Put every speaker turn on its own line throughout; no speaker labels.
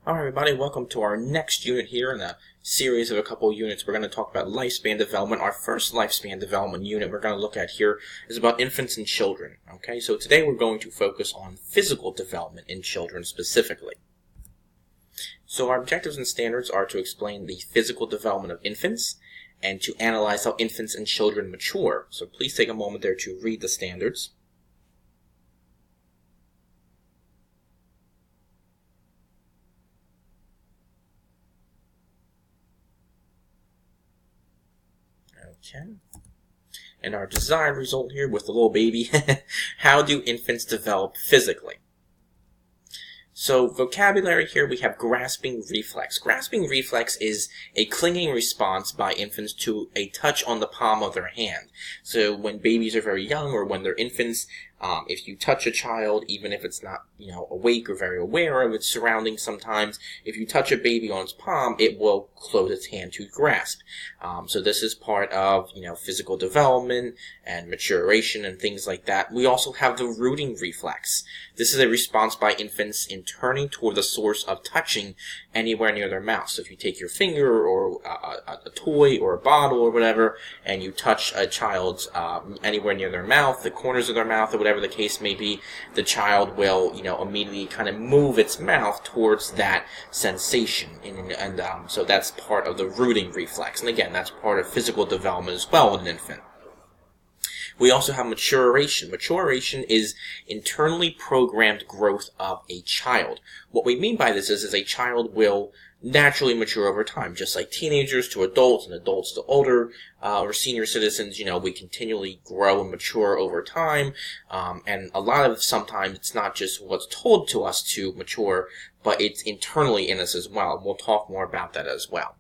Alright everybody, welcome to our next unit here in a series of a couple units. We're going to talk about lifespan development. Our first lifespan development unit we're going to look at here is about infants and children. Okay, so today we're going to focus on physical development in children specifically. So our objectives and standards are to explain the physical development of infants and to analyze how infants and children mature. So please take a moment there to read the standards. Okay. And our desired result here with the little baby, how do infants develop physically? So vocabulary here, we have grasping reflex. Grasping reflex is a clinging response by infants to a touch on the palm of their hand. So when babies are very young or when they're infants, if you touch a child, even if it's not, awake or very aware of its surroundings sometimes, if you touch a baby on its palm, it will close its hand to grasp. So this is part of, physical development and maturation and things like that. We also have the rooting reflex. This is a response by infants in turning toward the source of touching anywhere near their mouth. So if you take your finger or a toy or a bottle or whatever, and you touch a child's anywhere near their mouth, the corners of their mouth, or whatever the case may be, the child will, immediately kind of move its mouth towards that sensation. And so that's part of the rooting reflex. And again, that's part of physical development as well in an infant. We also have maturation. Maturation is internally programmed growth of a child. What we mean by this is a child will naturally mature over time, just like teenagers to adults and adults to older or senior citizens. We continually grow and mature over time, and a lot of sometimes it's not just what's told to us to mature, but it's internally in us as well. We'll talk more about that as well.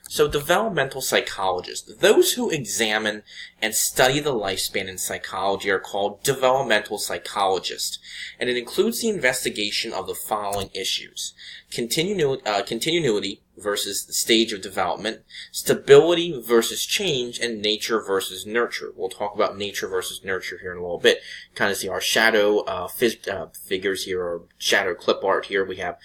So developmental psychologists, those who examine and study the lifespan in psychology are called developmental psychologists, and it includes the investigation of the following issues: continuity versus the stage of development, stability versus change, and nature versus nurture. We'll talk about nature versus nurture here in a little bit. Kind of see our shadow figures here, or shadow clip art here. We have,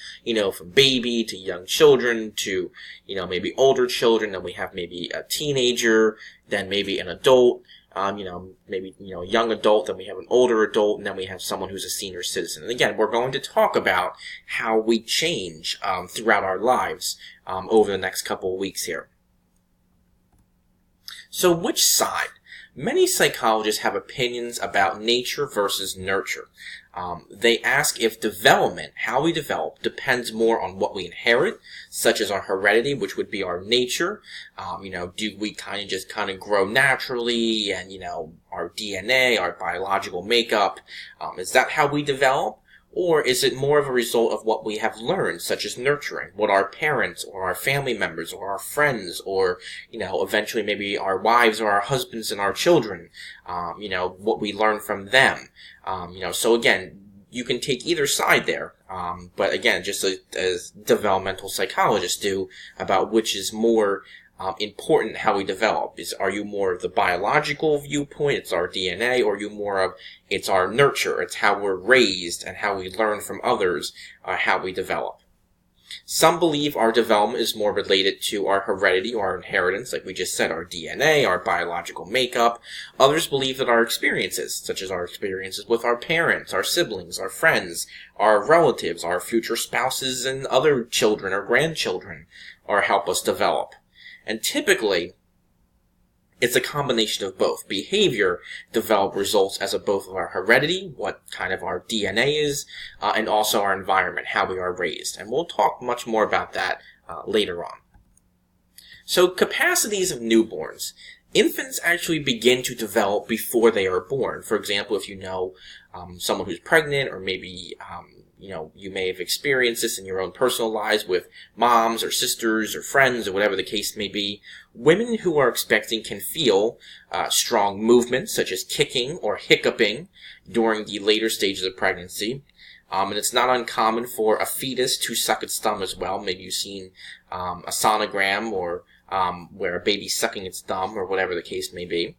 from baby to young children to, maybe older children. Then we have maybe a teenager, then maybe an adult. Maybe, a young adult, then we have an older adult, and then we have someone who's a senior citizen. And again, we're going to talk about how we change throughout our lives over the next couple of weeks here. So which side? Many psychologists have opinions about nature versus nurture. They ask if development, how we develop, depends more on what we inherit, such as our heredity, which would be our nature. Do we just grow naturally, and, our DNA, our biological makeup, is that how we develop? Or is it more of a result of what we have learned, such as nurturing, what our parents or our family members or our friends or, eventually maybe our wives or our husbands and our children, what we learn from them. So again, you can take either side there. But again, just as developmental psychologists do, about which is more important how we develop. Are you more of the biological viewpoint, it's our DNA, or are you more of it's our nurture, it's how we're raised and how we learn from others, how we develop? Some believe our development is more related to our heredity or our inheritance, like we just said, our DNA, our biological makeup. Others believe that our experiences, such as our experiences with our parents, our siblings, our friends, our relatives, our future spouses and other children or grandchildren, help us develop. And typically, it's a combination of both. Behavior develop results as both of our heredity, what kind of our DNA is, and also our environment, how we are raised. And we'll talk much more about that later on. So, capacities of newborns. Infants actually begin to develop before they are born. For example, if you know someone who's pregnant, or maybe you may have experienced this in your own personal lives with moms or sisters or friends or whatever the case may be. Women who are expecting can feel strong movements such as kicking or hiccuping during the later stages of pregnancy. And it's not uncommon for a fetus to suck its thumb as well. Maybe you've seen a sonogram or where a baby's sucking its thumb or whatever the case may be.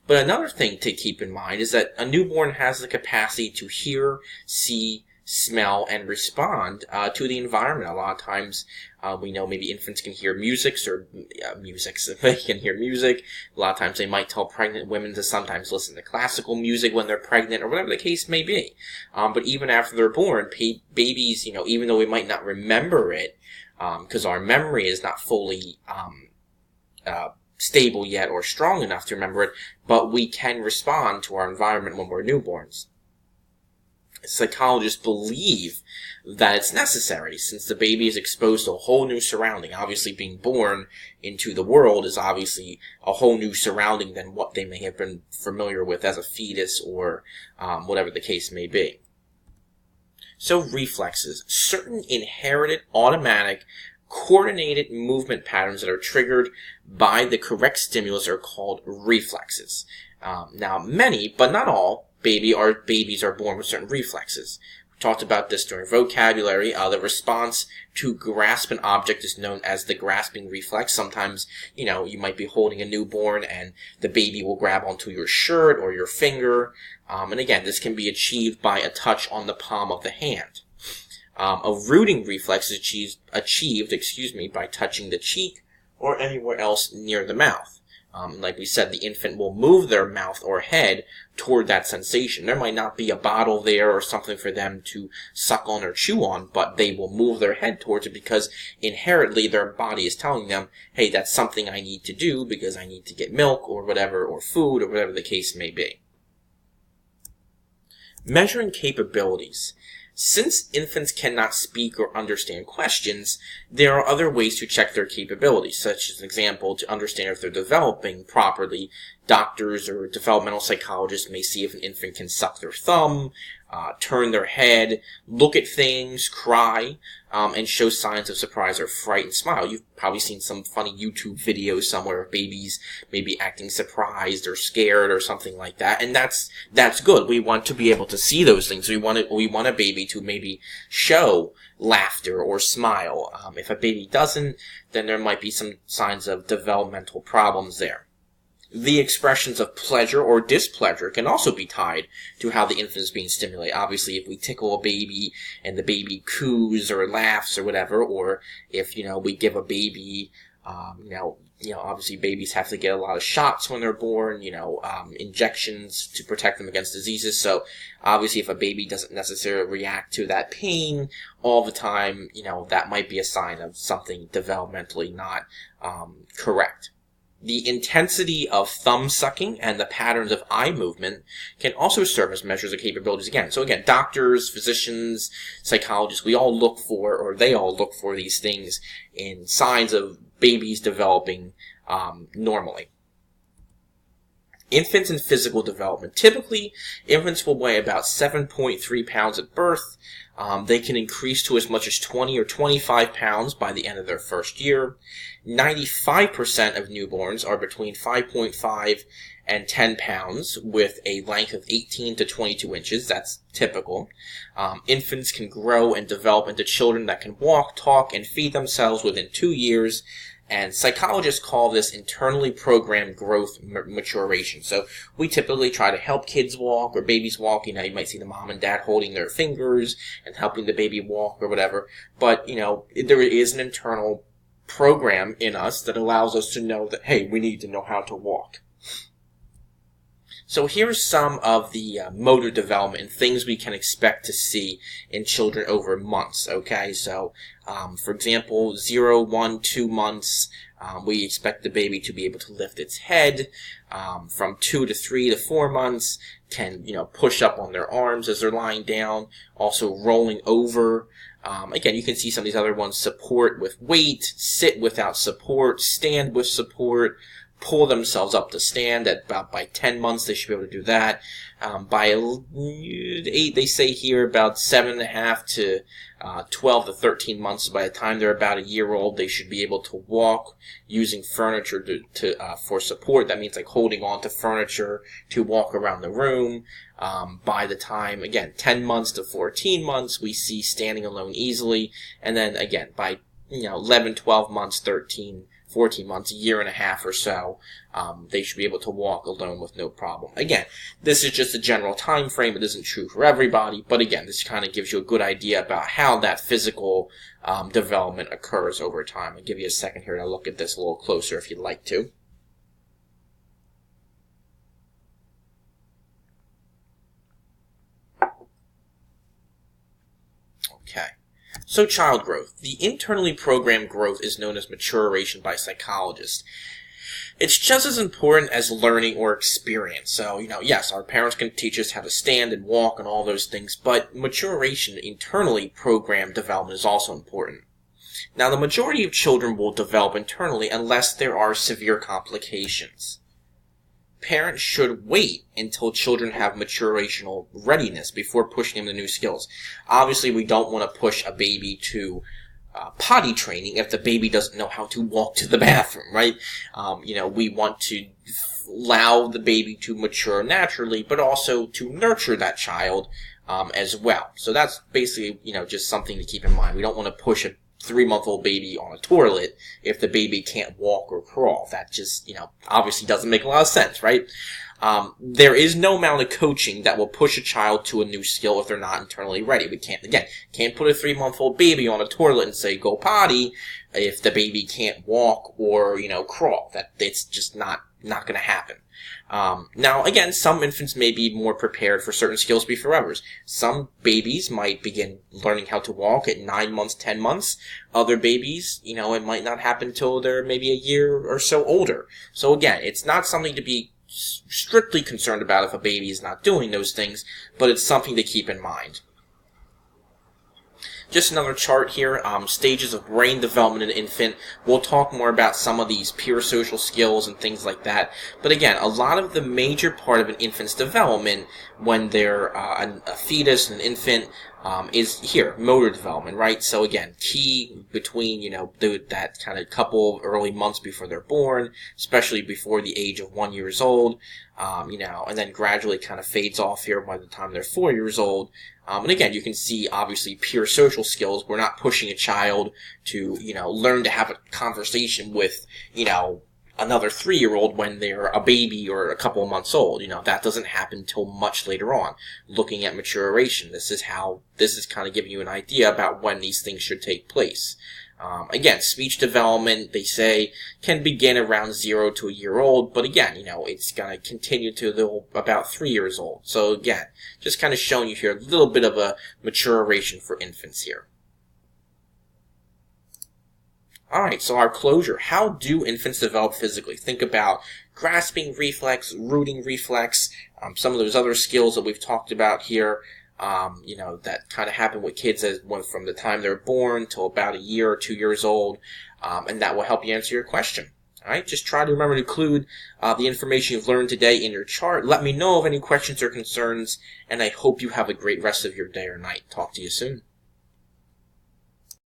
But another thing to keep in mind is that a newborn has the capacity to hear, see, smell, and respond to the environment. A lot of times, we know maybe infants can hear they can hear music. A lot of times they might tell pregnant women to sometimes listen to classical music when they're pregnant, or whatever the case may be. But even after they're born, babies, even though we might not remember it, because our memory is not fully stable yet or strong enough to remember it, but we can respond to our environment when we're newborns. Psychologists believe that it's necessary since the baby is exposed to a whole new surrounding. Obviously, being born into the world is obviously a whole new surrounding than what they may have been familiar with as a fetus or whatever the case may be. So reflexes, certain inherited, automatic, coordinated movement patterns that are triggered by the correct stimulus are called reflexes. Now, many, but not all, babies are born with certain reflexes. We talked about this during vocabulary. The response to grasp an object is known as the grasping reflex. Sometimes, you might be holding a newborn and the baby will grab onto your shirt or your finger. And again, this can be achieved by a touch on the palm of the hand. A rooting reflex is achieved by touching the cheek or anywhere else near the mouth. Like we said, the infant will move their mouth or head toward that sensation. There might not be a bottle there or something for them to suck on or chew on, but they will move their head towards it because inherently their body is telling them, hey, that's something I need to do because I need to get milk or whatever, or food or whatever the case may be. Measuring capabilities. Since infants cannot speak or understand questions, there are other ways to check their capabilities, such as an example, to understand if they're developing properly. Doctors or developmental psychologists may see if an infant can suck their thumb, turn their head, look at things, cry, and show signs of surprise or fright and smile. You've probably seen some funny YouTube videos somewhere of babies maybe acting surprised or scared or something like that, and that's good. We want to be able to see those things. We want a baby to maybe show laughter or smile. If a baby doesn't, then there might be some signs of developmental problems there. The expressions of pleasure or displeasure can also be tied to how the infant is being stimulated. Obviously, if we tickle a baby and the baby coos or laughs or whatever, or if, we give a baby, obviously babies have to get a lot of shots when they're born, injections to protect them against diseases. So obviously if a baby doesn't necessarily react to that pain all the time, that might be a sign of something developmentally not correct. The intensity of thumb sucking and the patterns of eye movement can also serve as measures of capabilities again. So again, doctors, physicians, psychologists, they all look for these things in signs of babies developing normally. Infants in physical development. Typically, infants will weigh about 7.3 pounds at birth. They can increase to as much as 20 or 25 pounds by the end of their first year. 95% of newborns are between 5.5 and 10 pounds with a length of 18 to 22 inches. That's typical. Infants can grow and develop into children that can walk, talk, and feed themselves within 2 years. And psychologists call this internally programmed growth maturation. So we typically try to help kids walk or babies walk. You might see the mom and dad holding their fingers and helping the baby walk or whatever. But, there is an internal program in us that allows us to know that, hey, we need to know how to walk. So here's some of the motor development and things we can expect to see in children over months, okay? So, for example, 0, 1, 2 months, we expect the baby to be able to lift its head. From 2 to 3 to 4 months, can, push up on their arms as they're lying down, also rolling over. Again, you can see some of these other ones: support with weight, sit without support, stand with support, pull themselves up to stand. By 10 months, they should be able to do that. By 8, they say here about 7.5 to 12 to 13 months. So by the time they're about a year old, they should be able to walk using furniture for support. That means like holding on to furniture to walk around the room. By the time, again, 10 months to 14 months, we see standing alone easily. And then again, by 11, 12 months, 13, 14 months, a year and a half or so, they should be able to walk alone with no problem. Again, this is just a general time frame. It isn't true for everybody, but again, this kind of gives you a good idea about how that physical development occurs over time. I'll give you a second here to look at this a little closer if you'd like to. Okay. So child growth. The internally programmed growth is known as maturation by psychologists. It's just as important as learning or experience. So, yes, our parents can teach us how to stand and walk and all those things, but maturation, internally programmed development, is also important. Now, the majority of children will develop internally unless there are severe complications. Parents should wait until children have maturational readiness before pushing them to new skills. Obviously, we don't want to push a baby to potty training if the baby doesn't know how to walk to the bathroom, right? We want to allow the baby to mature naturally, but also to nurture that child as well. So that's basically, just something to keep in mind. We don't want to push a 3-month-old baby on a toilet if the baby can't walk or crawl. That just, obviously doesn't make a lot of sense, right? There is no amount of coaching that will push a child to a new skill if they're not internally ready. We can't put a 3-month-old baby on a toilet and say, go potty, if the baby can't walk or, crawl. It's just not going to happen. Now, again, some infants may be more prepared for certain skills before others. Some babies might begin learning how to walk at 9 months, 10 months. Other babies, it might not happen until they're maybe a year or so older. So again, it's not something to be strictly concerned about if a baby is not doing those things, but it's something to keep in mind. Just another chart here, stages of brain development in an infant. We'll talk more about some of these peer social skills and things like that. But again, a lot of the major part of an infant's development when they're a fetus, an infant, is here, motor development, right? So again, key between, that kind of couple of early months before they're born, especially before the age of 1 year old, and then gradually kind of fades off here by the time they're 4 years old. And again, you can see, obviously, pure social skills. We're not pushing a child to, learn to have a conversation with, another 3-year-old when they're a baby or a couple of months old. That doesn't happen until much later on. Looking at maturation, this is kind of giving you an idea about when these things should take place. Again, speech development, they say, can begin around 0 to 1 year old, but again, it's going to continue to about 3 years old. So again, just kind of showing you here a little bit of a maturation for infants here. Alright, so our closure. How do infants develop physically? Think about grasping reflex, rooting reflex, some of those other skills that we've talked about here. That kind of happen with kids from the time they're born till about 1 year or 2 years old, and that will help you answer your question. All right, just try to remember to include the information you've learned today in your chart. Let me know of any questions or concerns, and I hope you have a great rest of your day or night. Talk to you soon.